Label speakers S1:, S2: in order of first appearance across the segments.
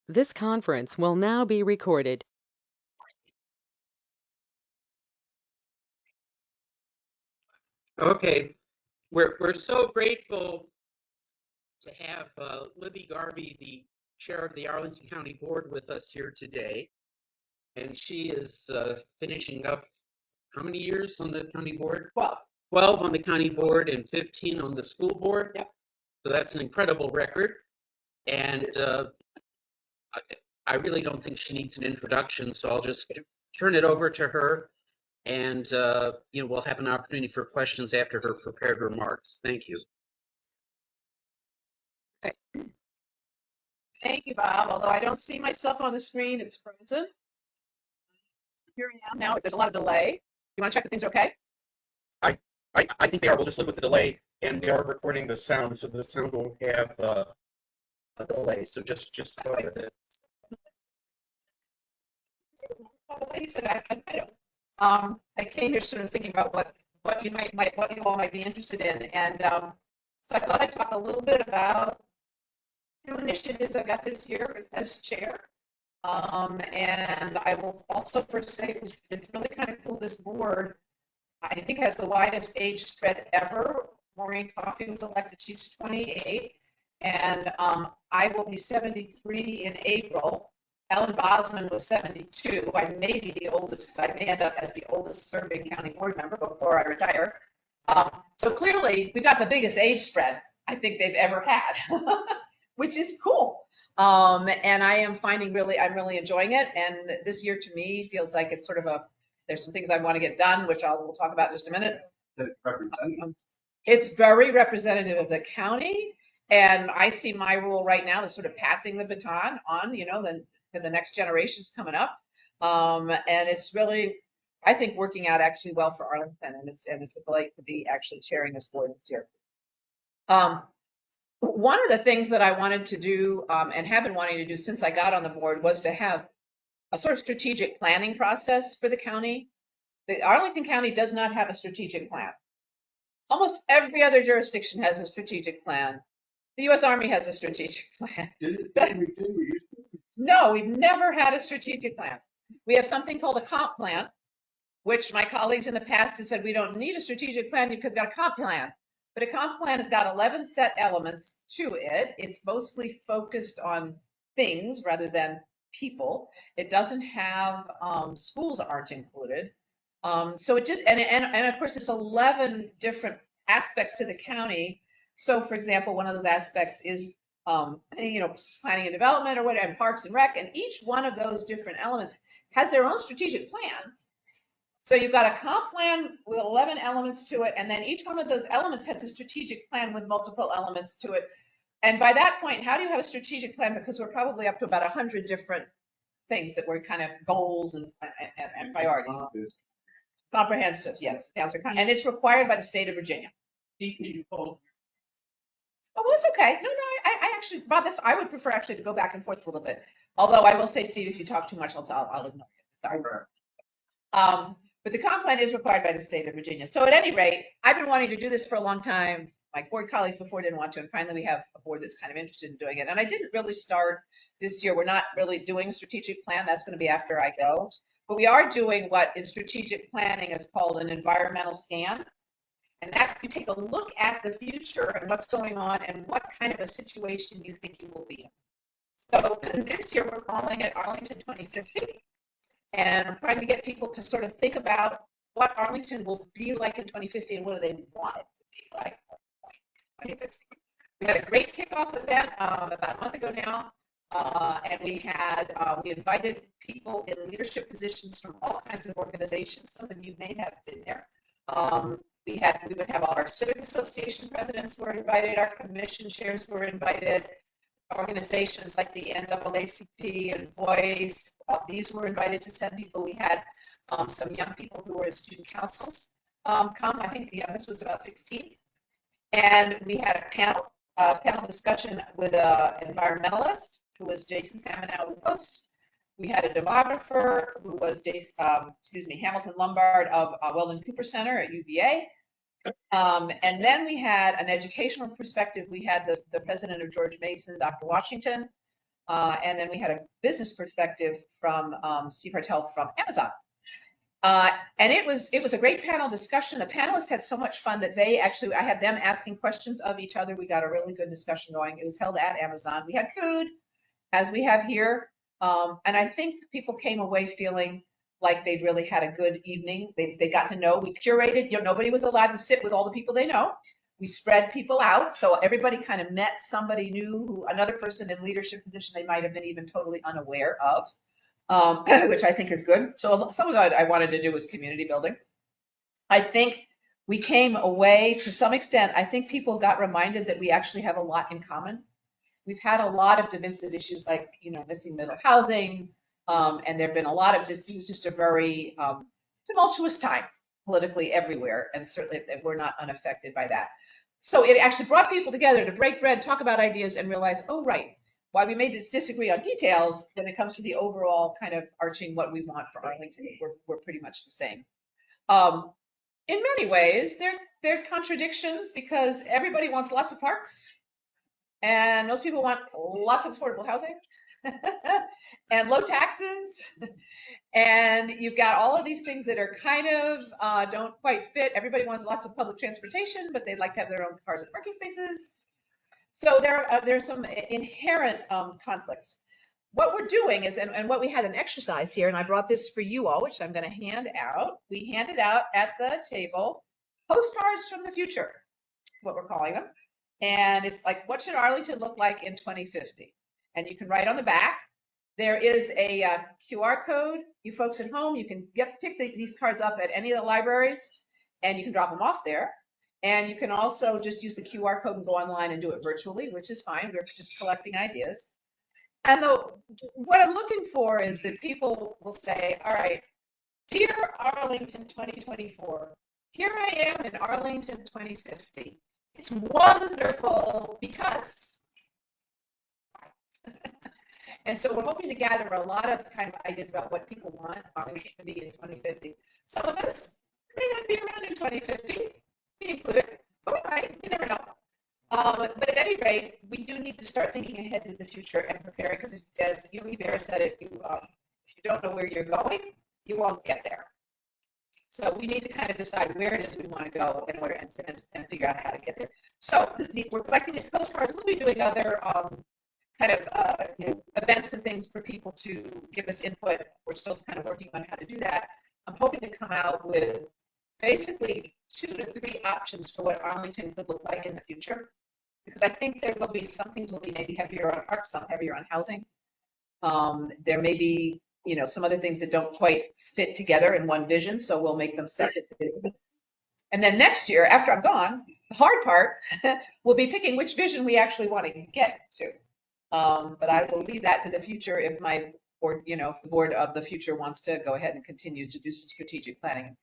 S1: This conference will now be recorded.
S2: Okay, we're so grateful to have Libby Garvey, the chair of the Arlington County Board, with us here today. And she is finishing up how many years on the county board?
S3: 12.
S2: 12 on the county board and 15 on the school board.
S3: Yep.
S2: So that's an incredible record. And I really don't think she needs an introduction, so I'll just turn it over to her. And we'll have an opportunity for questions after her prepared remarks. Thank you.
S3: Thank you, Bob. Although I don't see myself on the screen, it's frozen. Here I am now. There's a lot of delay. You want to check that things are okay?
S2: I think they are. We'll just live with the delay, and they are recording the sound, so the sound will have a delay. So just go ahead with it.
S3: Like you said, I came here sort of thinking about what you all might be interested in, and so I thought I'd talk a little bit about two initiatives I got this year as chair. And I will also first say it's really kind of cool. This board, I think, has the widest age spread ever. Maureen Coffey was elected. She's 28. And I will be 73 in April. Ellen Bosman was 72. I may be the oldest. I may end up as the oldest serving county board member before I retire. So clearly, we've got the biggest age spread I think they've ever had, which is cool. And I'm really enjoying it. And this year to me feels like it's sort of there's some things I want to get done, which we'll talk about in just a minute. It's very representative of the county. And I see my role right now as sort of passing the baton on, the next generation's coming up. And it's really, I think, working out actually well for Arlington. And it's a delight to be actually chairing this board this year. One of the things that I wanted to do and have been wanting to do since I got on the board was to have a sort of strategic planning process for the county. The Arlington County does not have a strategic plan. Almost every other jurisdiction has a strategic plan. The U.S. Army has a strategic plan. No, we've never had a strategic plan. We have something called a comp plan, which my colleagues in the past have said we don't need a strategic plan because we've got a comp plan. But a comp plan has got 11 set elements to it. It's mostly focused on things rather than people. It doesn't have, schools aren't included. So it just, and of course it's 11 different aspects to the county. So for example, one of those aspects is, planning and development or whatever, and parks and rec, and each one of those different elements has their own strategic plan. So you've got a comp plan with 11 elements to it, and then each one of those elements has a strategic plan with multiple elements to it. And by that point, how do you have a strategic plan? Because we're probably up to about 100 different things that were kind of goals and priorities. Comprehensive, yes. And it's required by the state of Virginia. Oh, well, that's okay. No, I actually, Bob, I would prefer actually to go back and forth a little bit. Although I will say, Steve, if you talk too much, I'll ignore it. Sorry. But the comp plan is required by the state of Virginia. So at any rate, I've been wanting to do this for a long time. My board colleagues before didn't want to, and finally we have a board that's kind of interested in doing it. And I didn't really start this year. We're not really doing a strategic plan. That's going to be after I go. But we are doing what in strategic planning is called an environmental scan. And that you take a look at the future and what's going on and what kind of a situation you think you will be in. So this year we're calling it Arlington 2050. And I'm trying to get people to sort of think about what Arlington will be like in 2050 and what do they want it to be like. We had a great kickoff event about a month ago now, and we invited people in leadership positions from all kinds of organizations. Some of you may have been there. We would have all our civic association presidents were invited, our commission chairs were invited, organizations like the NAACP and Voice, these were invited to send people. We had some young people who were in student councils come. I think the youngest was about 16. And we had a panel discussion with an environmentalist who was Jason Samanow Post. We had a demographer who was Hamilton Lombard of Weldon Cooper Center at UVA. And then we had an educational perspective. We had the president of George Mason, Dr. Washington. And then we had a business perspective from Steve Hartel from Amazon. And it was a great panel discussion. The panelists had so much fun that I had them asking questions of each other. We got a really good discussion going. It was held at Amazon. We had food, as we have here. And I think people came away feeling like they really had a good evening. They got to know, we curated, nobody was allowed to sit with all the people they know. We spread people out. So everybody kind of met somebody new, another person in leadership position they might have been even totally unaware of. Which I think is good. So some of what I wanted to do was community building. I think we came away to some extent, I think people got reminded that we actually have a lot in common. We've had a lot of divisive issues like, missing middle housing. And there've been a lot of this is just a very tumultuous time politically everywhere. And certainly we're not unaffected by that. So it actually brought people together to break bread, talk about ideas, and realize, oh, right, why we may disagree on details, when it comes to the overall kind of arching what we want for Arlington, we're pretty much the same. In many ways, they're contradictions because everybody wants lots of parks, and most people want lots of affordable housing and low taxes. And you've got all of these things that are kind of don't quite fit. Everybody wants lots of public transportation, but they'd like to have their own cars and parking spaces. So there's some inherent conflicts. What we're doing is, and what we had an exercise here, and I brought this for you all, which I'm going to hand out. We handed out at the table postcards from the future, what we're calling them. And it's like, what should Arlington look like in 2050? And you can write on the back. There is a QR code. You folks at home, you can pick these cards up at any of the libraries, and you can drop them off there. And you can also just use the QR code and go online and do it virtually, which is fine. We're just collecting ideas. And what I'm looking for is that people will say, all right, dear Arlington 2024, here I am in Arlington 2050. It's wonderful because. And so we're hoping to gather a lot of kind of ideas about what people want Arlington to be in 2050. Some of us may not be around in 2050. Be included, but we might, you never know. But at any rate, we do need to start thinking ahead to the future and preparing, because as Yumi Bear said, if you don't know where you're going, you won't get there. So we need to kind of decide where it is we want to go in order and figure out how to get there. So we're collecting these postcards. We'll be doing other kind of events and things for people to give us input. We're still kind of working on how to do that. I'm hoping to come out with basically 2 to 3 options for what Arlington could look like in the future, because I think there will be some things will be maybe heavier on parks, some heavier on housing. There may be, some other things that don't quite fit together in one vision, so we'll make them separate. And then next year, after I'm gone, the hard part will be picking which vision we actually want to get to. But I will leave that to the future if my board, if the board of the future wants to go ahead and continue to do some strategic planning.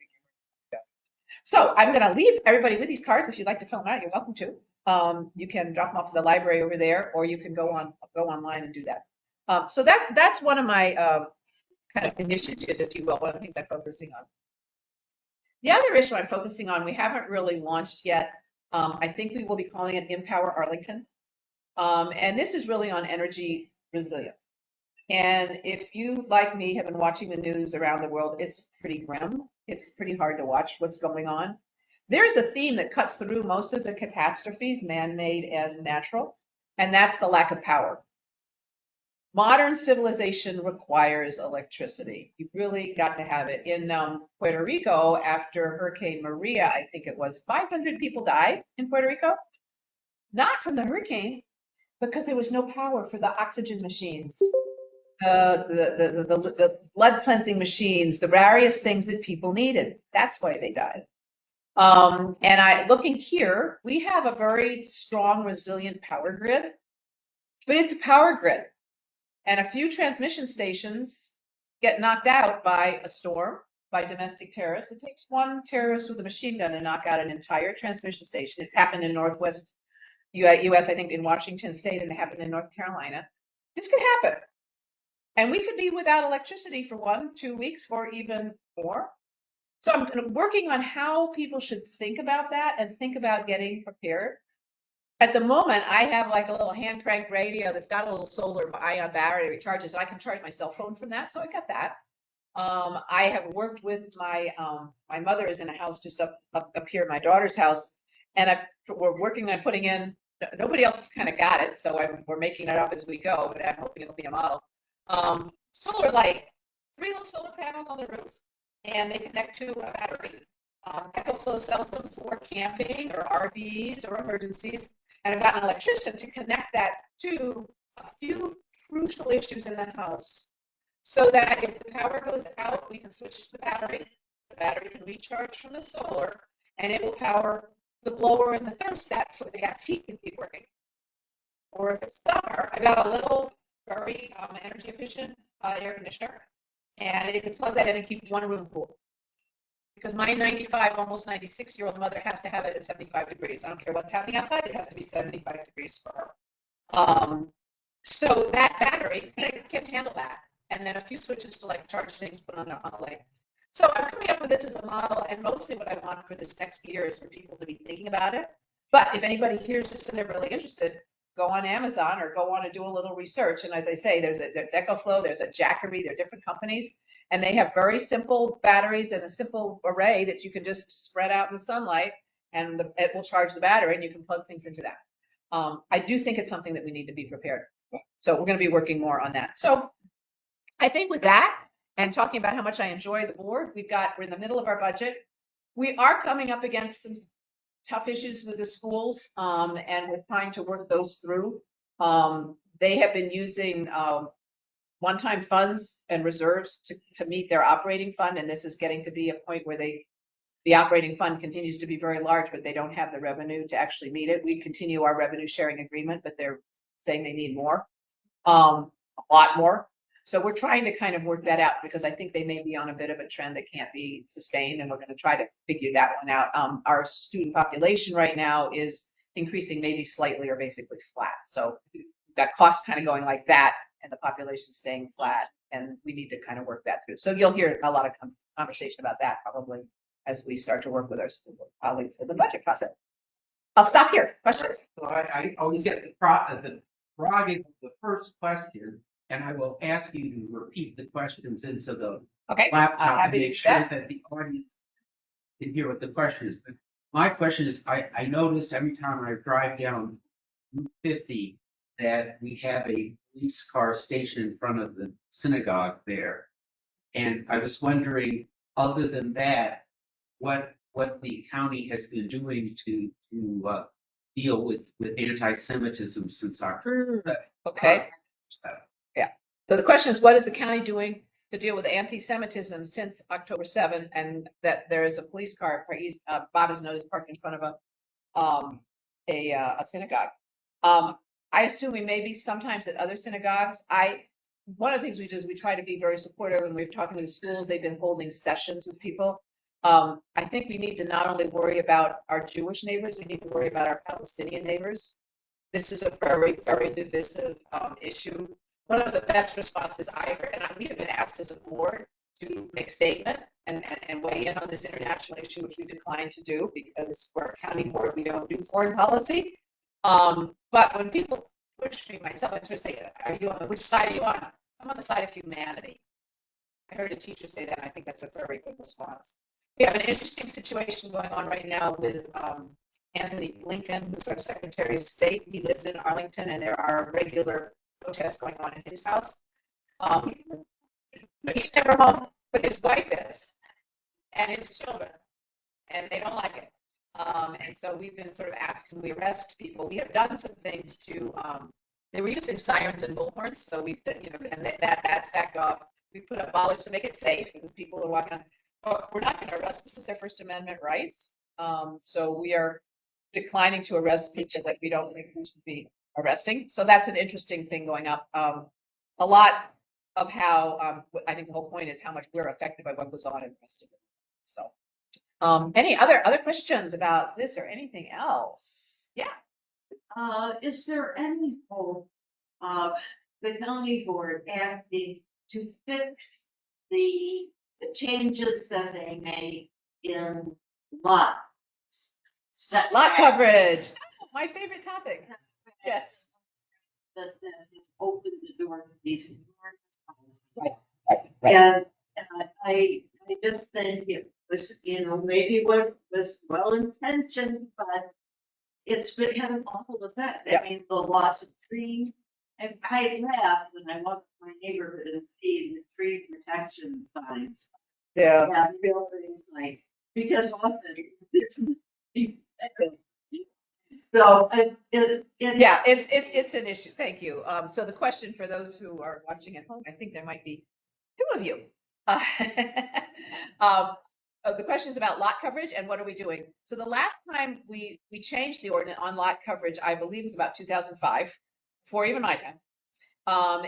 S3: So I'm going to leave everybody with these cards. If you'd like to fill them out, you're welcome to. You can drop them off at the library over there, or you can go online and do that. So that's one of my kind of initiatives, if you will, one of the things I'm focusing on. The other issue I'm focusing on, we haven't really launched yet. I think we will be calling it Empower Arlington. And this is really on energy resilience. And if you, like me, have been watching the news around the world, it's pretty grim. It's pretty hard to watch what's going on. There's a theme that cuts through most of the catastrophes, man-made and natural, and that's the lack of power. Modern civilization requires electricity. You've really got to have it. In Puerto Rico, after Hurricane Maria, I think it was 500 people died in Puerto Rico. Not from the hurricane, because there was no power for the oxygen machines, the blood cleansing machines, the various things that people needed. That's why they died. And looking here, we have a very strong, resilient power grid, but it's a power grid. And a few transmission stations get knocked out by a storm, by domestic terrorists. It takes one terrorist with a machine gun to knock out an entire transmission station. It's happened in Northwest U.S., I think in Washington State, and it happened in North Carolina. This could happen. And we could be without electricity for 1-2 weeks or even more. So I'm working on how people should think about that and think about getting prepared. At the moment, I have like a little hand crank radio that's got a little solar ion battery recharges, and I can charge my cell phone from that. So I got that. I have worked with my mother is in a house just up here, my daughter's house, and we're working on putting in. Nobody else has kind of got it, so we're making it up as we go. But I'm hoping it'll be a model. Solar light, 3 little solar panels on the roof, and they connect to a battery. EcoFlow sells them for camping or RVs or emergencies, and I've got an electrician to connect that to a few crucial issues in the house, so that if the power goes out, we can switch the battery. The battery can recharge from the solar, and it will power the blower and the thermostat so the gas heat can keep working. Or if it's summer, I got a little very energy efficient air conditioner, and you can plug that in and keep one room cool. Because my 95, almost 96-year-old mother has to have it at 75 degrees. I don't care what's happening outside, it has to be 75 degrees for her. So that battery can handle that. And then a few switches to like charge things, put on a light. So I'm coming up with this as a model, and mostly what I want for this next year is for people to be thinking about it. But if anybody hears this and they're really interested, go on Amazon or go on and do a little research. And as I say, there's EcoFlow, there's a Jackery, there are different companies, and they have very simple batteries and a simple array that you can just spread out in the sunlight, and it will charge the battery, and you can plug things into that. I do think it's something that we need to be prepared for. So we're going to be working more on that. So I think with that, and talking about how much I enjoy the board, we're in the middle of our budget. We are coming up against some tough issues with the schools, and we're trying to work those through. They have been using one-time funds and reserves to meet their operating fund, and this is getting to be a point where the operating fund continues to be very large, but they don't have the revenue to actually meet it. We continue our revenue sharing agreement, but they're saying they need more, a lot more. So we're trying to kind of work that out, because I think they may be on a bit of a trend that can't be sustained, and we're going to try to figure that one out. Our student population right now is increasing maybe slightly or basically flat. So we've got costs kind of going like that, and the population staying flat, and we need to kind of work that through. So you'll hear a lot of conversation about that probably as we start to work with our school colleagues in the budget process. I'll stop here. Questions?
S2: So I always get the prerogative of the first question, and I will ask you to repeat the questions into the laptop and make sure that the audience can hear what the question is. But my question is, I noticed every time I drive down Route 50 that we have a police car stationed in front of the synagogue there. And I was wondering, other than that, what the county has been doing to deal with anti-Semitism since October.
S3: Okay. Yeah. So the question is, what is the county doing to deal with anti-Semitism since October 7, and that there is a police car, Bob has noticed, parked in front of a synagogue. I assume we may be sometimes at other synagogues. One of the things we do is we try to be very supportive, and we've talking to the schools. They've been holding sessions with people. I think we need to not only worry about our Jewish neighbors, we need to worry about our Palestinian neighbors. This is a very, very divisive issue. One of the best responses I heard, and we have been asked as a board to make a statement and weigh in on this international issue, which we declined to do because we're a county board, we don't do foreign policy. But when people push me, myself, I sort of say, which side are you on? I'm on the side of humanity. I heard a teacher say that, and I think that's a very good response. We have an interesting situation going on right now with Anthony Blinken, who's our Secretary of State. He lives in Arlington, and there are regular protests going on in his house. But he's never home, but his wife is, and his children, and they don't like it. And so we've been sort of asked, can we arrest people? We have done some things to, they were using sirens and bullhorns, so we, and that's backed off. We put up bollards to make it safe because people are walking on. But we're not going to arrest. This is their First Amendment rights. So we are declining to arrest people that we don't think we should be arresting. So that's an interesting thing going up. A lot of how, I think the whole point is how much we're affected by what goes on in the rest of it. So any other questions about this or anything else? Yeah.
S4: Is there any hope of the county board acting to fix the changes that they made in lot
S3: coverage? My favorite topic. Yes.
S4: That has opened the door to these enormous
S3: Right.
S4: And I just think it was, maybe it was well intentioned, but it's been had an awful effect.
S3: Yep.
S4: I mean, the loss of trees. And I laugh when I walk through my neighborhood and see the tree protection signs.
S3: Yeah.
S4: Yeah, building signs, because often there's nothing there. So
S3: Yeah, it's an issue. Thank you. So the question for those who are watching at home, I think there might be two of you. Uh, the question is about lot coverage and what are we doing? So the last time we changed the ordinance on lot coverage, I believe was about 2005, before even my time.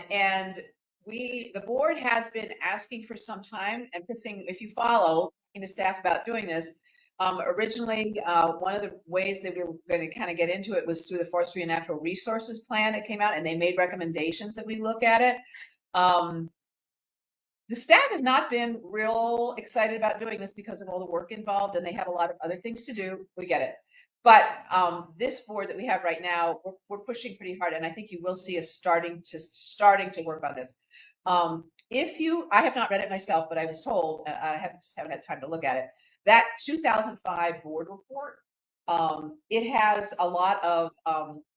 S3: And the board has been asking for some time, and if you follow, talking to staff about doing this. Originally, one of the ways that we were going to kind of get into it was through the Forestry and Natural Resources Plan that came out, and they made recommendations that we look at it. The staff has not been real excited about doing this because of all the work involved, and they have a lot of other things to do. We get it. But this board that we have right now, we're pushing pretty hard, and I think you will see us starting to work on this. I have not read it myself, but I was told, I just haven't had time to look at it, that 2005 board report, it has a lot of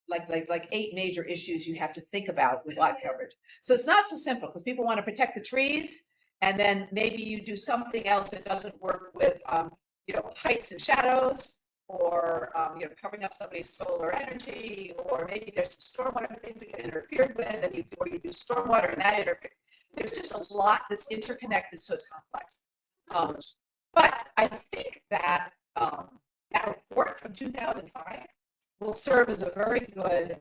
S3: like 8 major issues you have to think about with lot coverage. So it's not so simple because people want to protect the trees, and then maybe you do something else that doesn't work with heights and shadows, or covering up somebody's solar energy, or maybe there's stormwater things that get interfered with, and you do stormwater and that interferes. There's just a lot that's interconnected, so it's complex. But I think that that report from 2005 will serve as a very good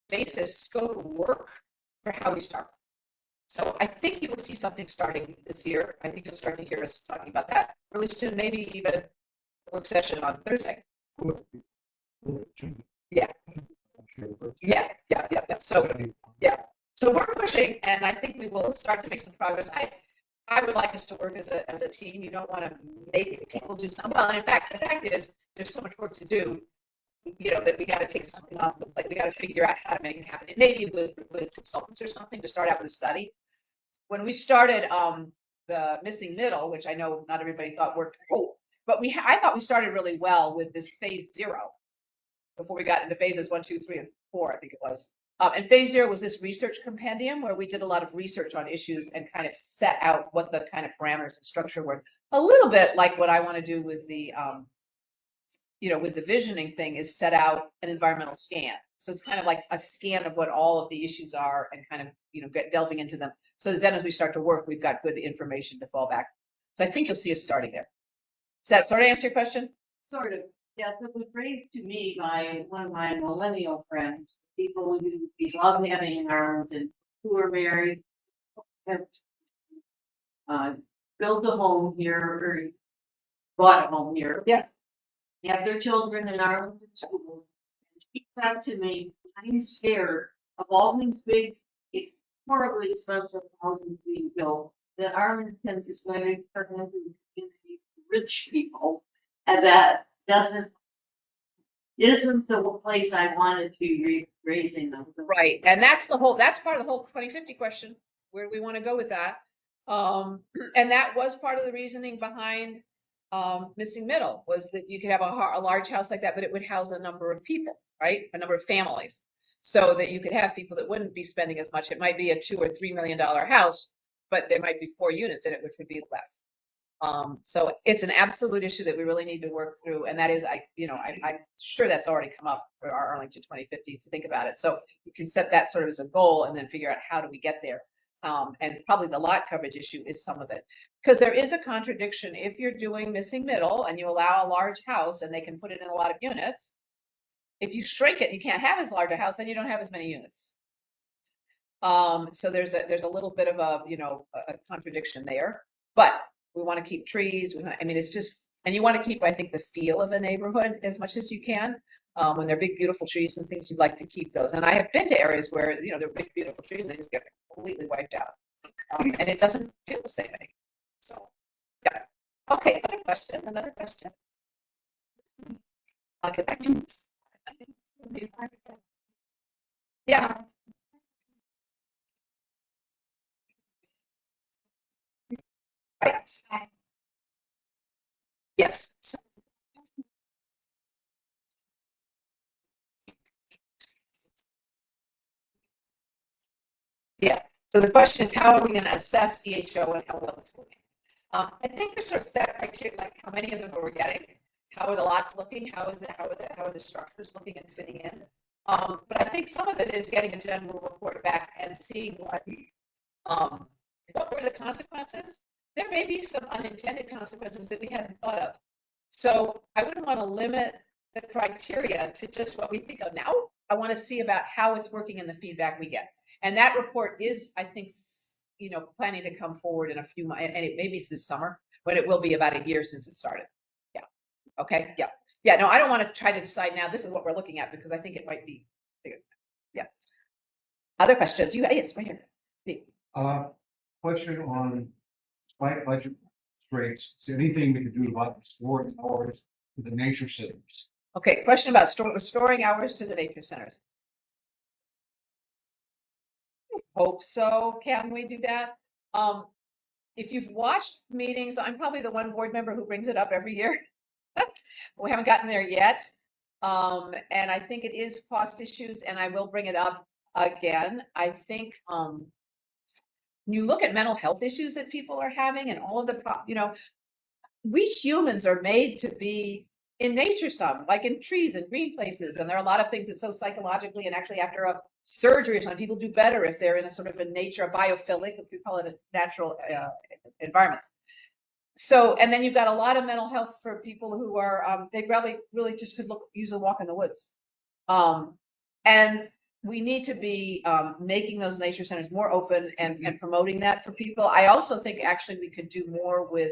S3: basis, scope of work for how we start. So I think you will see something starting this year. I think you'll start to hear us talking about that really soon, maybe even a work session on Thursday. Yeah. Yeah. So we're pushing, and I think we will start to make some progress. I would like us to work as a team. You don't want to make people do something. Well, in fact, the fact is there's so much work to do, that we got to take something off. Like we got to figure out how to make it happen. Maybe with consultants or something to start out with a study. When we started the missing middle, which I know not everybody thought worked, but I thought we started really well with this phase 0 before we got into phases 1, 2, 3, and 4, I think it was. And phase 0 was this research compendium where we did a lot of research on issues and kind of set out what the kind of parameters and structure were. A little bit like what I want to do with the with the visioning thing, is set out an environmental scan. So it's kind of like a scan of what all of the issues are and kind of, delving into them. So that then as we start to work, we've got good information to fall back. So I think you'll see us starting there. Does that sort of answer your question?
S4: Sort of. Yes, it was raised to me by one of my millennial friends, people who we love having in Arlington, who are married, have built a home here, or bought a home here.
S3: Yeah.
S4: Have their children in Arlington schools. She said to me, I'm scared of all these big, horribly expensive houses being built, that Arlington is going to turn into a community for rich people, and that isn't the place I wanted to be raising them.
S3: Right, and that's part of the whole 2050 question. Where do we want to go with that? And that was part of the reasoning behind missing middle, was that you could have a large house like that, but it would house a number of people, right? A number of families, so that you could have people that wouldn't be spending as much. It might be a $2 or $3 million house, but there might be 4 units in it, which would be less. So it's an absolute issue that we really need to work through, and that is, I'm sure that's already come up for our Arlington 2050 to think about it. So you can set that sort of as a goal, and then figure out how do we get there. And probably the lot coverage issue is some of it, because there is a contradiction. If you're doing missing middle and you allow a large house and they can put it in a lot of units, if you shrink it, you can't have as large a house, then you don't have as many units. So there's a little bit of a contradiction there, but we want to keep trees. It's just, and you want to keep, I think, the feel of a neighborhood as much as you can. When they're big, beautiful trees and things, you'd like to keep those. And I have been to areas where, they're big, beautiful trees and they just get completely wiped out. And it doesn't feel the same anymore. So, yeah. Okay, another question. I'll get back to you. Yeah. Right. Yes. Yeah. So the question is, how are we going to assess EHO and how well it's working? I think there's sort of set criteria, like how many of them are we getting? How are the lots looking? How is it? How are the structures looking and fitting in? But I think some of it is getting a general report back and seeing what were the consequences. There may be some unintended consequences that we hadn't thought of. So I wouldn't want to limit the criteria to just what we think of now. I want to see about how it's working and the feedback we get. And that report is, I think, planning to come forward in a few months, and it maybe it's this summer, but it will be about a year since it started. Yeah. Okay. Yeah. Yeah. No, I don't want to try to decide now. This is what we're looking at because I think it might be bigger. Yeah. Other questions? Yes, right here. Steve.
S5: Question on despite budget constraints, is there anything we can do about restoring hours to the nature centers?
S3: Okay. Question about restoring hours to the nature centers. Hope so. Can we do that? If you've watched meetings, I'm probably the one board member who brings it up every year. We haven't gotten there yet. And I think it is cost issues, and I will bring it up again. I think when you look at mental health issues that people are having and all of the, we humans are made to be in nature some, like in trees and green places. And there are a lot of things that so psychologically and actually after a surgery or something, people do better if they're in a sort of a nature, a biophilic, if we call it a natural environment. So, and then you've got a lot of mental health for people who are, they really just could use a walk in the woods. And we need to be making those nature centers more open and promoting that for people. I also think actually we could do more with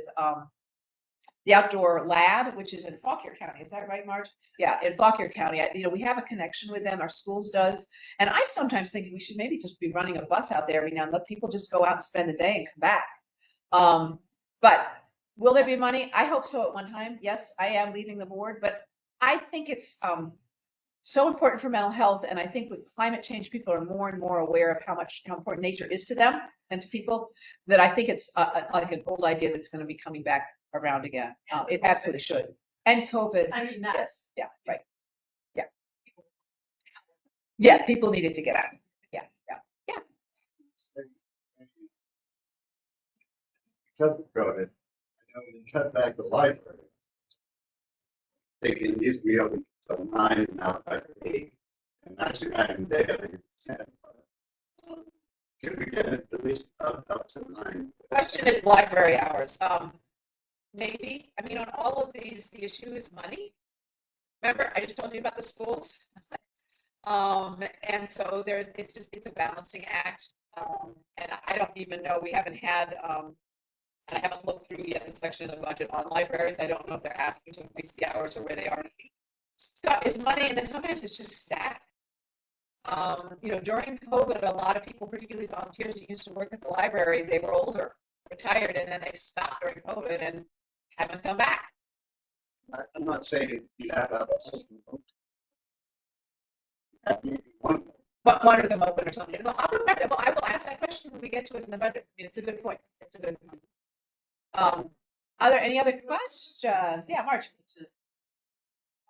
S3: the outdoor lab, which is in Fauquier County. Is that right, Marge? Yeah, in Fauquier County. We have a connection with them. Our schools does. And I sometimes think we should maybe just be running a bus out there every now and let people just go out and spend the day and come back. But will there be money? I hope so at one time. Yes, I am leaving the board, but I think it's so important for mental health. And I think with climate change, people are more and more aware of how important nature is to them and to people, that I think it's like an old idea that's going to be coming back around again. It absolutely should. And COVID.
S4: I mean,
S3: yes. Yeah. Right. Yeah. Yeah. People needed to get out. Yeah. Yeah. Yeah.
S6: Because of COVID, they cut back the library. They can use me open till 9 and now back to 8. And actually back in the day, I think it's 10. Can we get it at least up to 9?
S3: The question is library hours. Maybe. I mean, on all of these, the issue is money. Remember, I just told you about the schools. And so it's a balancing act. And I don't even know, we haven't had, I haven't looked through yet the section of the budget on libraries. I don't know if they're asking to increase the hours or where they are. So it's money, and then sometimes it's just staff. During COVID, a lot of people, particularly volunteers who used to work at the library, they were older, retired, and then they stopped during COVID and haven't come back.
S6: I'm not saying you have to have a system.
S3: One of them open or something. Well, I will ask that question when we get to it in the budget. I mean, it's a good point. It's a good point. Are there any other questions? Yeah, Marge.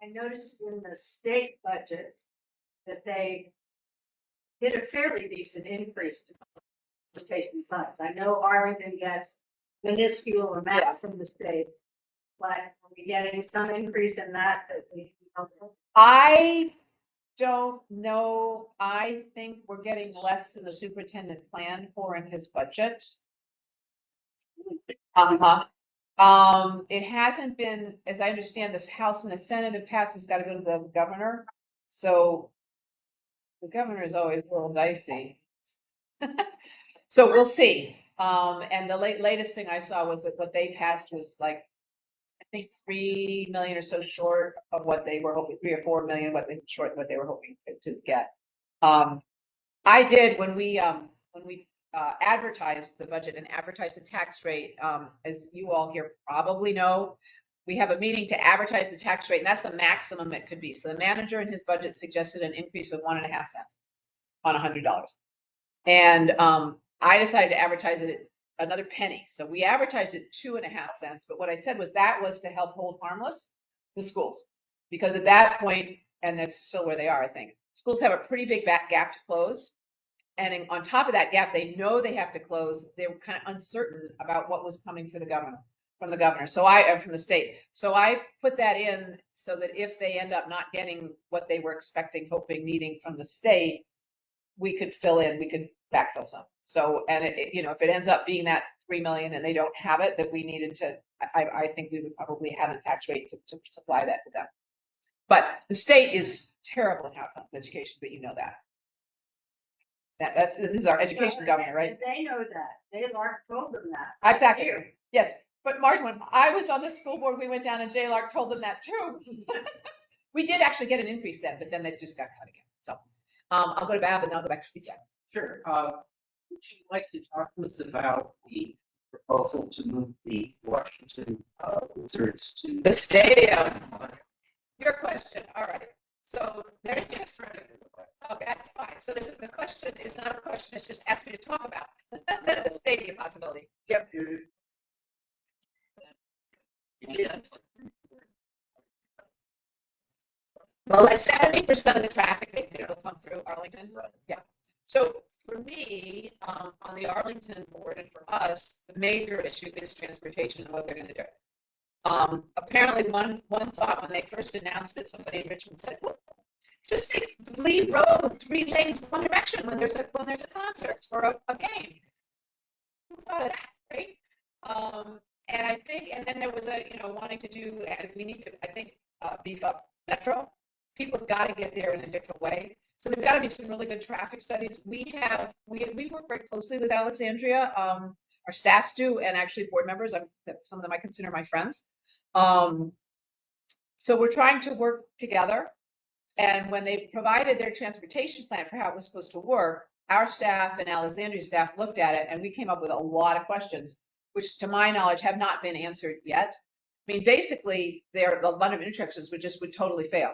S4: I noticed in the state budget that they did a fairly decent increase to education funds. I know Arlington gets minuscule amount from the state, but are we getting some increase in that we can help with?
S3: I don't know. I think we're getting less than the superintendent planned for in his budget. It hasn't been, as I understand, this House and the Senate have passed, has got to go to the governor. So the governor is always a little dicey. So we'll see. And the latest thing I saw was that what they passed was like, I think 3 million or so short of what they were hoping, 3 or 4 million, what they were hoping to get. I did when we advertised the budget and advertised the tax rate, as you all here probably know, we have a meeting to advertise the tax rate, and that's the maximum it could be. So the manager in his budget suggested an increase of 1.5 cents on $100. And I decided to advertise it at another penny. So we advertised it 2.5 cents. But what I said was that was to help hold harmless the schools. Because at that point, and that's still where they are, I think, schools have a pretty big gap to close. And on top of that gap, they know they have to close. They were kind of uncertain about what was coming from the governor. So from the state. So I put that in so that if they end up not getting what they were expecting, hoping, needing from the state, we could fill in, we could backfill some. So, and if it ends up being that 3 million and they don't have it, that we needed to, I think we would probably have a tax rate to supply that to them. But the state is terrible in how it funds education, but you know that. This is our education governor, right?
S4: They know that. They Lark told them that.
S3: Exactly. Yes. But Marge, when I was on the school board, we went down and J. Lark told them that too. We did actually get an increase then, but then they just got cut again. So I'll go to Bab and then I'll go back to Steve.
S2: Sure. Would you like to talk to us about the proposal to move the Washington Wizards to
S3: The stadium? Your question. All right. So there's okay, that's fine. So the question is not a question, it's just asked me to talk about the stadium possibility. Yep. Yes. Well, like 70% of the traffic they will come through Arlington. Yeah. So for me, on the Arlington board and for us, the major issue is transportation and what they're going to do. Apparently, one thought when they first announced it, somebody in Richmond said, well, just take Lee Road 3 lanes one direction when there's a concert or a game. Who thought of that, right? And I think, and then there was wanting to do, we need to, I think, beef up Metro. People have got to get there in a different way. So there's got to be some really good traffic studies. We work very closely with Alexandria. Our staffs do, and actually board members. Some of them I consider my friends. So we're trying to work together. And when they provided their transportation plan for how it was supposed to work, our staff and Alexandria staff looked at it, and we came up with a lot of questions, which to my knowledge have not been answered yet. I mean, basically, a lot of intersections would totally fail.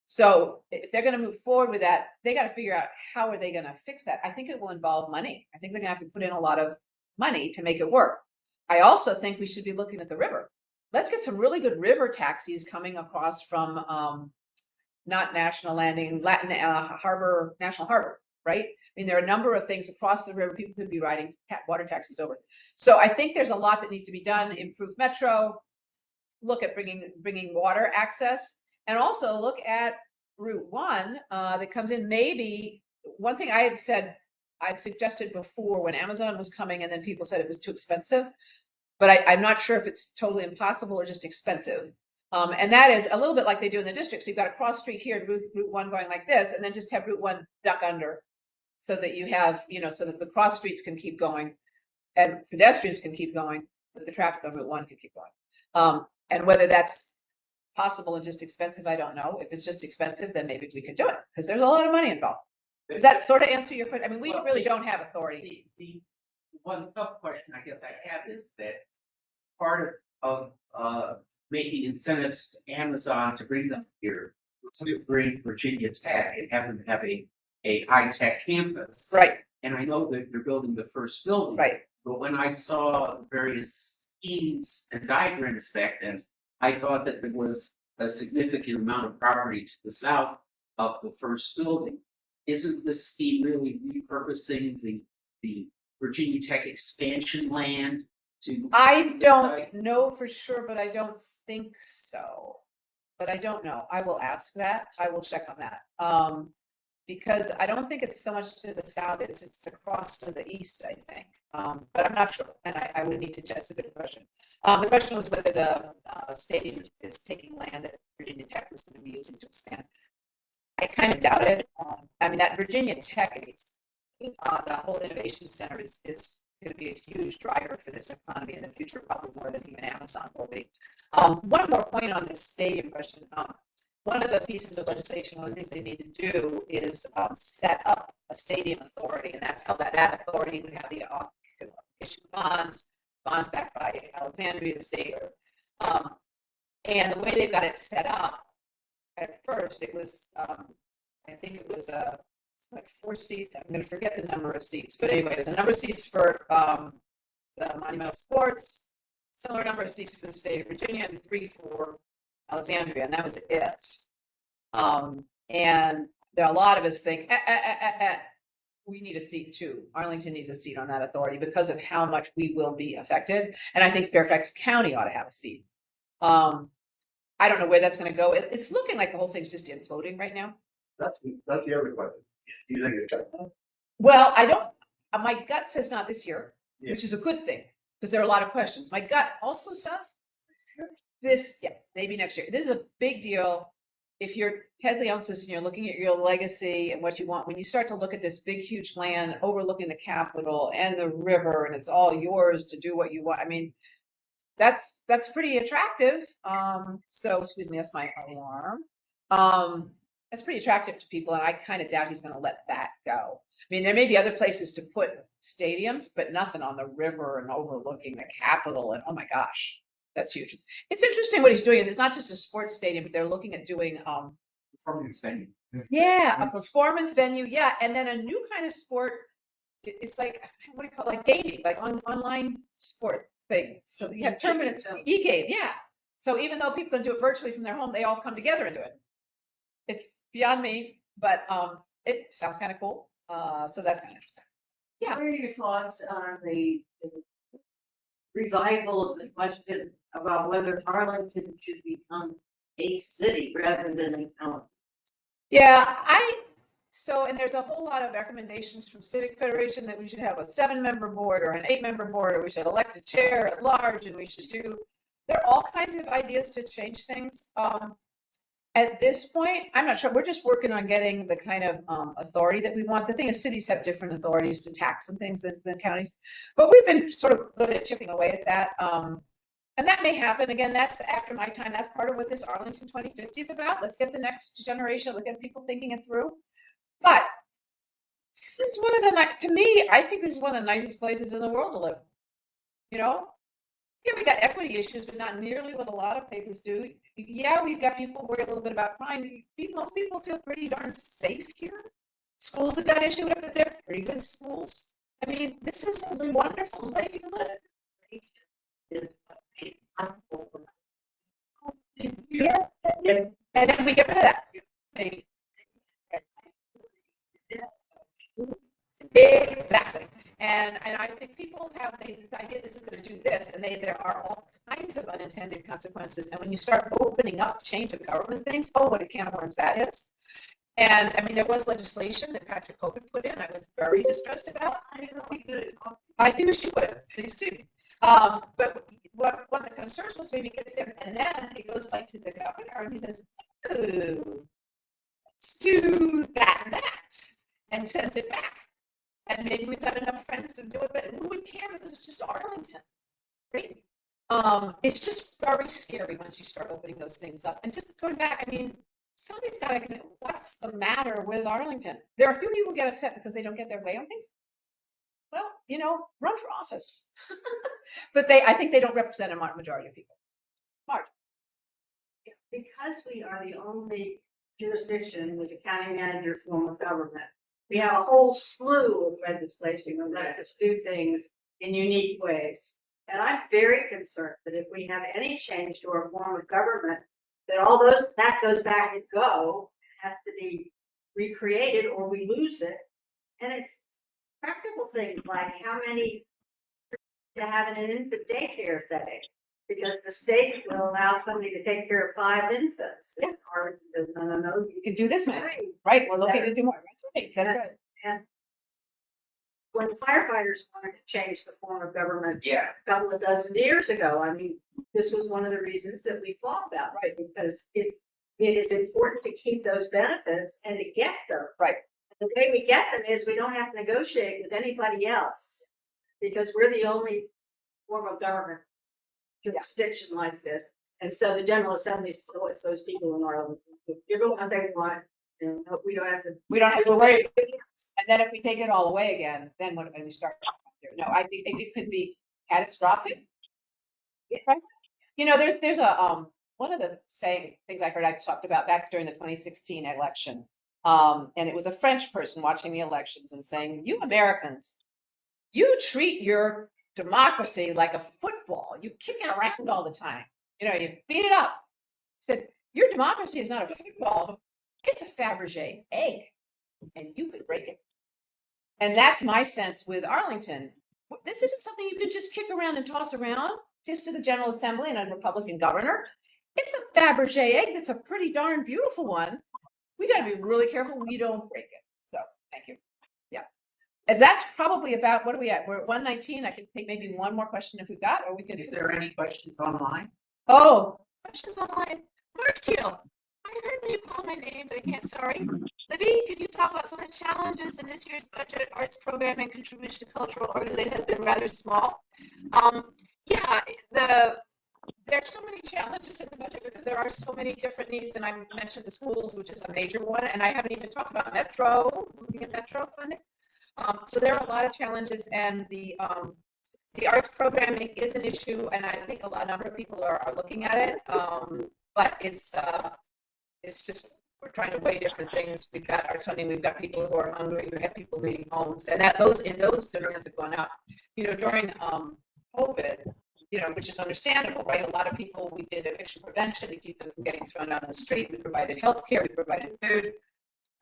S3: So if they're going to move forward with that, they got to figure out how are they going to fix that. I think it will involve money. I think they're going to have to put in a lot of money to make it work. I also think we should be looking at the river. Let's get some really good river taxis coming across from not National Landing, National Harbor, right? I mean, there are a number of things across the river. People could be riding water taxis over. So I think there's a lot that needs to be done. Improve Metro, look at bringing water access, and also look at Route 1 that comes in. Maybe one thing I'd suggested before when Amazon was coming, and then people said it was too expensive, but I'm not sure if it's totally impossible or just expensive. And that is a little bit like they do in the district. So you've got a cross street here, Route 1 going like this, and then just have Route 1 duck under, so that you have, so that the cross streets can keep going and pedestrians can keep going, but the traffic on Route 1 can keep going. And whether that's possible and just expensive, I don't know. If it's just expensive, then maybe we could do it, because there's a lot of money involved. Does that sort of answer your question? I mean, we really don't have authority.
S2: The one sub question I guess I have is that part of making incentives to Amazon to bring them here was to bring Virginia Tech and have them have a high-tech campus.
S3: Right.
S2: And I know that you're building the first building.
S3: Right.
S2: But when I saw various schemes and diagrams back then, I thought that there was a significant amount of property to the south of the first building. Isn't this scheme really repurposing the Virginia Tech expansion land to?
S3: I don't know for sure, but I don't think so. But I don't know. I will ask that. I will check on that. Because I don't think it's so much to the south, it's across to the east, I think. But I'm not sure, and I would need to test. A good question. The question was whether the stadium is taking land that Virginia Tech was going to be using to expand. I kind of doubt it. I mean, that Virginia Tech, the whole innovation center is going to be a huge driver for this economy in the future, probably more than even Amazon will be. One more point on this stadium question. One of the pieces of legislation, one of the things they need to do is set up a stadium authority, and that's how that authority would have the issue bonds backed by Alexandria, the state, And the way they've got it set up, at first, it was, I think it was like 4 seats. I'm going to forget the number of seats, but anyway, there's a number of seats for the Monumental Sports, similar number of seats for the state of Virginia, and 3 for Alexandria, and that was it. And there are a lot of us think, we need a seat too. Arlington needs a seat on that authority because of how much we will be affected. And I think Fairfax County ought to have a seat. I don't know where that's going to go. It's looking like the whole thing's just imploding right now.
S6: That's the other question. Do you think it's got?
S3: Well, I don't, my gut says not this year,
S6: Yeah.
S3: which is a good thing because there are a lot of questions. My gut also says this, yeah, maybe next year. This is a big deal. If you're Ted Leonsis and you're looking at your legacy and what you want, when you start to look at this big, huge land overlooking the Capitol and the river, and it's all yours to do what you want. I mean, that's pretty attractive. So excuse me, that's my alarm. That's pretty attractive to people, and I kind of doubt he's going to let that go. I mean, there may be other places to put stadiums, but nothing on the river and overlooking the Capitol. And oh my gosh, that's huge. It's interesting what he's doing. Is it's not just a sports stadium, but they're looking at doing
S5: Performance venue.
S3: yeah, a performance venue, yeah, and then a new kind of sport. It's like, what do you call it? Like gaming, like online sport thing. So you have tournaments, e-game, yeah. So even though people can do it virtually from their home, they all come together and do it. It's beyond me, but it sounds kind of cool. So that's kind of interesting. Yeah.
S4: What are your thoughts on the revival of the question about whether Arlington should become a city rather than a county?
S3: Yeah, and there's a whole lot of recommendations from Civic Federation that we should have a 7-member board or an 8-member board, or we should elect a chair at large, and we should there are all kinds of ideas to change things. At this point, I'm not sure. We're just working on getting the kind of authority that we want. The thing is, cities have different authorities to tax and things than counties, but we've been sort of good at chipping away at that. And that may happen. Again, that's after my time. That's part of what this Arlington 2050 is about. Let's get the next generation, look at people thinking it through. But this is one of the, to me, I think this is one of the nicest places in the world to live. You know? Yeah, we got equity issues, but not nearly what a lot of places do. Yeah, we've got people worry a little bit about crime. Most people feel pretty darn safe here. Schools have got issues, but they're pretty good schools. I mean, this is a wonderful place to live. Yeah, and then we get rid of that. Exactly. And I think people have this idea this is going to do this, and there are all kinds of unintended consequences. And when you start opening up change of government things, oh, what a can of worms that is. And I mean, there was legislation that Patrick Hogan put in. I was very distressed about. I think we should. Please do. But one of the concerns was maybe gets there, and then he goes like to the governor and he says, "Ooh, let's do that and that," and sends it back. And maybe we've got enough friends to do it, but who would care because it's just Arlington, right? It's just very scary once you start opening those things up. And just going back, I mean, somebody's got to, what's the matter with Arlington? There are a few people who get upset because they don't get their way on things. Well, run for office. But I think they don't represent a majority of people. Mark.
S4: Because we are the only jurisdiction with a county manager form of government, we have a whole slew of legislation that lets us do things in unique ways. And I'm very concerned that if we have any change to our form of government, that that goes back and has to be recreated or we lose it. And it's practical things like how many to have in an infant daycare setting, because the state will allow somebody to take care of 5 infants.
S3: Yeah.
S4: Or no,
S3: You can do this, man. Right, we're looking to do more. That's right. That's right.
S4: And when firefighters wanted to change the form of government a couple of dozen years ago, I mean, this was one of the reasons that we fought about, right? Because it is important to keep those benefits and to get them.
S3: Right.
S4: And the way we get them is we don't have to negotiate with anybody else, because we're the only form of government jurisdiction like this. And so the General Assembly it's those people in Arlington. Give them what they want. We don't have to
S3: worry. And then if we take it all away again, then what do we start? No, I think it could be catastrophic. Right? There's a one of the things I heard I talked about back during the 2016 election, and it was a French person watching the elections and saying, "You Americans, you treat your democracy like a football. You kick it around all the time. You know, you beat it up." He said, "Your democracy is not a football. It's a Fabergé egg, and you could break it." And that's my sense with Arlington. This isn't something you could just kick around and toss around just to the General Assembly and a Republican governor. It's a Fabergé egg that's a pretty darn beautiful one. We got to be really careful we don't break it. So, thank you. Yeah. As that's probably about, what are we at? We're at 119. I could take maybe one more question if we've got, or we could.
S2: Is there any questions online?
S3: Oh, questions online. Mark Teal, I heard you call my name, but I can't, sorry. Libby, could you talk about some of the challenges in this year's budget? Arts programming contribution to cultural organization has been rather small. Yeah, there's so many challenges in the budget because there are so many different needs, and I mentioned the schools, which is a major one, and I haven't even talked about Metro, looking at Metro funding. So there are a lot of challenges, and the arts programming is an issue, and I think a number of people are looking at it. But it's just, we're trying to weigh different things. We've got arts funding, we've got people who are hungry, we've got people leaving homes, and those demands have gone up. You know, during COVID, you know, which is understandable, right? A lot of people, we did eviction prevention to keep them from getting thrown out on the street. We provided health care, we provided food.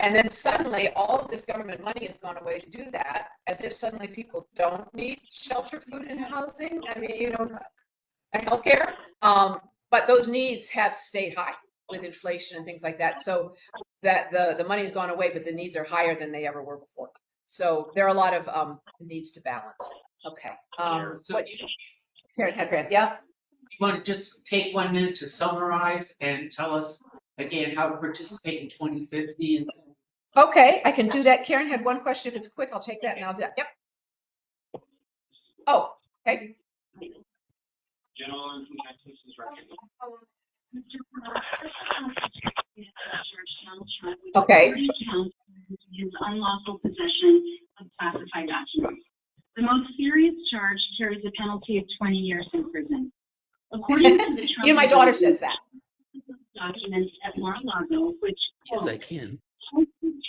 S3: And then suddenly all of this government money has gone away to do that, as if suddenly people don't need shelter, food, and housing. I mean, you know, and healthcare. But those needs have stayed high with inflation and things like that. So that the money's gone away, but the needs are higher than they ever were before. So there are a lot of needs to balance. Okay. Karen Hedbrand, yeah.
S2: You want to just take 1 minute to summarize and tell us again how to participate in 2050?
S3: Okay, I can do that. Karen had one question. If it's quick, I'll take that and I'll do that. Yep. Oh, okay.
S7: Gentleman from Texas is recognized.
S3: Okay.
S7: His unlawful possession of classified documents. The most serious charge carries a penalty of 20 years in prison. According to the Trump,
S3: You know, my daughter says that.
S7: Documents at Mar-a-Lago, which
S2: Yes, I can.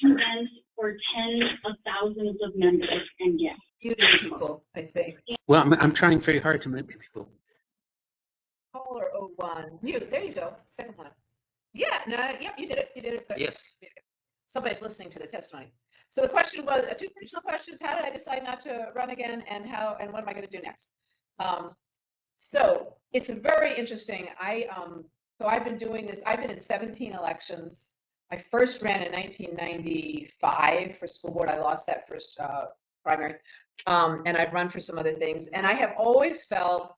S7: events for tens of thousands of members and guests.
S3: Muted people, I think.
S2: Well, I'm trying very hard to mute people.
S3: Caller 01. Mute. There you go. Second one. Yeah. No. Yep. You did it. You did it. Good.
S2: Yes.
S3: Somebody's listening to the testimony. So the question was two personal questions. How did I decide not to run again, and what am I going to do next? So it's very interesting. So I've been doing this. I've been in 17 elections. I first ran in 1995 for school board. I lost that first primary, and I've run for some other things. And I have always felt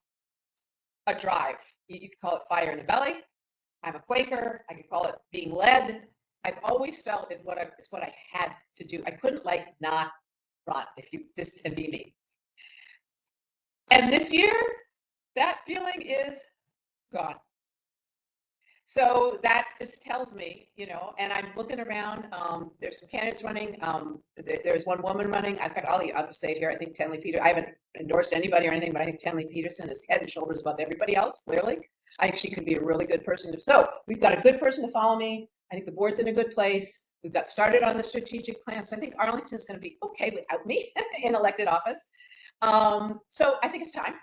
S3: a drive. You could call it fire in the belly. I'm a Quaker. I could call it being led. I've always felt it's what I had to do. I couldn't not run and be me. And this year, that feeling is gone. So that just tells me, you know, and I'm looking around. There's some candidates running. There's one woman running. In fact, I'll say it here. I think Tenley Peterson. I haven't endorsed anybody or anything, but I think Tenley Peterson is head and shoulders above everybody else. Clearly, I think she could be a really good person. So we've got a good person to follow me. I think the board's in a good place. We've got started on the strategic plan. So I think Arlington's going to be okay without me in elected office. So I think it's time.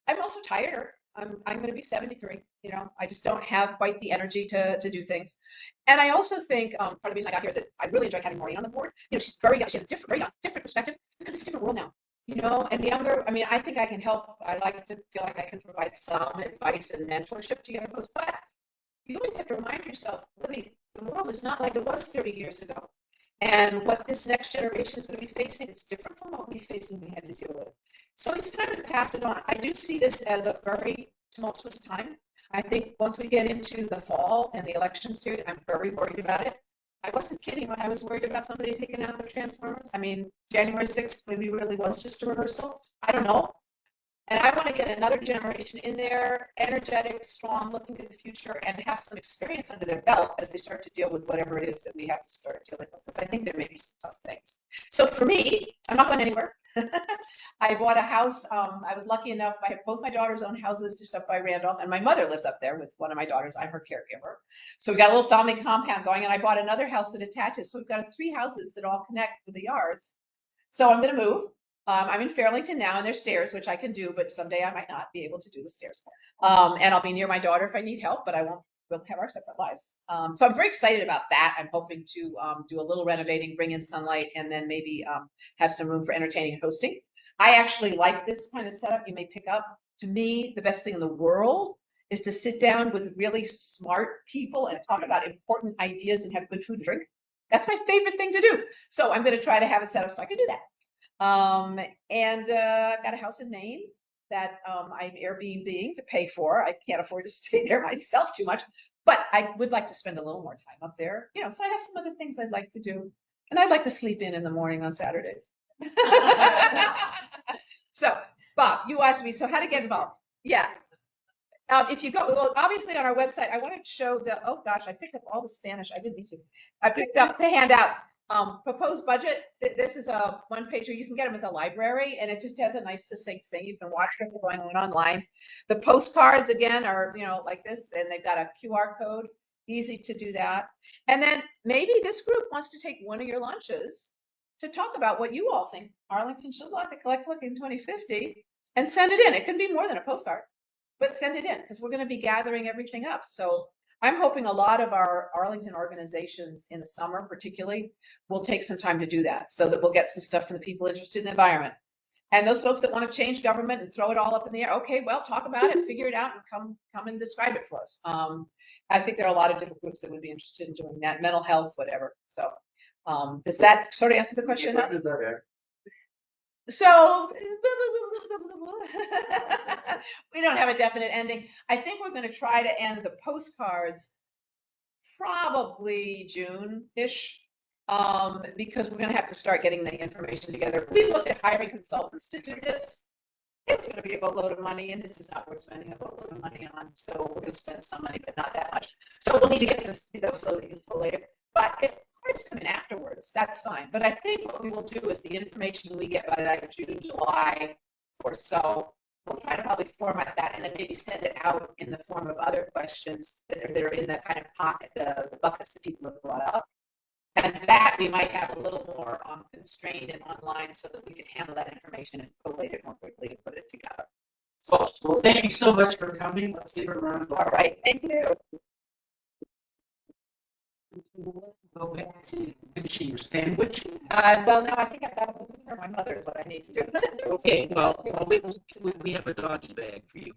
S3: I'm also tired. I'm going to be 73. You know, I just don't have quite the energy to do things. And I also think part of the reason I got here is that I really enjoy having Maureen on the board. You know, she's very young. She has a very young, different perspective because it's a different world now. You know, and the younger, I mean, I think I can help. I like to feel like I can provide some advice and mentorship to younger folks. But you always have to remind yourself, Libby, the world is not like it was 30 years ago. And what this next generation is going to be facing is different from what we faced and we had to deal with. So it's time to pass it on. I do see this as a very tumultuous time. I think once we get into the fall and the election series, I'm very worried about it. I wasn't kidding when I was worried about somebody taking out the Transformers. I mean, January 6th maybe really was just a rehearsal. I don't know. And I want to get another generation in there, energetic, strong, looking to the future, and have some experience under their belt as they start to deal with whatever it is that we have to start dealing with. Because I think there may be some tough things. So for me, I'm not going anywhere. I bought a house. I was lucky enough. I have both my daughters own houses just up by Randolph, and my mother lives up there with one of my daughters. I'm her caregiver. So we got a little family compound going, and I bought another house that attaches. So we've got 3 houses that all connect with the yards. So I'm going to move. I'm in Fairlington now, and there's stairs, which I can do, but someday I might not be able to do the stairs. And I'll be near my daughter if I need help, but I won't. We'll have our separate lives. So I'm very excited about that. I'm hoping to do a little renovating, bring in sunlight, and then maybe have some room for entertaining and hosting. I actually like this kind of setup. You may pick up. To me, the best thing in the world is to sit down with really smart people and talk about important ideas and have good food and drink. That's my favorite thing to do. So I'm going to try to have it set up so I can do that. I've got a house in Maine that I'm Airbnb to pay for. I can't afford to stay there myself too much, but I would like to spend a little more time up there. You know, so I have some other things I'd like to do, and I'd like to sleep in the morning on Saturdays. So, Bob, you asked me, so how to get involved? Yeah. If you go, well, obviously on our website, I want to show oh gosh, I picked up all the Spanish. I didn't need to. I picked up the handout. Proposed budget. This is a one pager. You can get them at the library, and it just has a nice succinct thing. You can watch what's going on online. The postcards again are, like this, and they've got a QR code. Easy to do that. And then maybe this group wants to take one of your lunches to talk about what you all think Arlington should like to collect in 2050 and send it in. It can be more than a postcard, but send it in because we're going to be gathering everything up. So I'm hoping a lot of our Arlington organizations in the summer particularly will take some time to do that so that we'll get some stuff from the people interested in the environment. And those folks that want to change government and throw it all up in the air, okay, well, talk about it, figure it out, and come and describe it for us. I think there are a lot of different groups that would be interested in doing that, mental health, whatever. So does that sort of answer the question? So we don't have a definite ending. I think we're going to try to end the postcards probably June-ish, because we're going to have to start getting the information together. We looked at hiring consultants to do this. It's going to be a boatload of money, and this is not worth spending a boatload of money on. So we're going to spend some money, but not that much. So we'll need to get those loading later. But if cards come in afterwards, that's fine. But I think what we will do is the information we get by like June, July or so, we'll try to probably format that and then maybe send it out in the form of other questions that are in the kind of pocket, the buckets that people have brought up. And that we might have a little more constrained and online so that we can handle that information and collate it more quickly and put it together.
S2: Well, thank you so much for coming. Let's give a round.
S3: All right, thank you.
S2: Go back to finishing your sandwich.
S3: Well, no, I think I've got to look for my mother is what I need to do.
S2: Okay, well we have a doggy bag for you.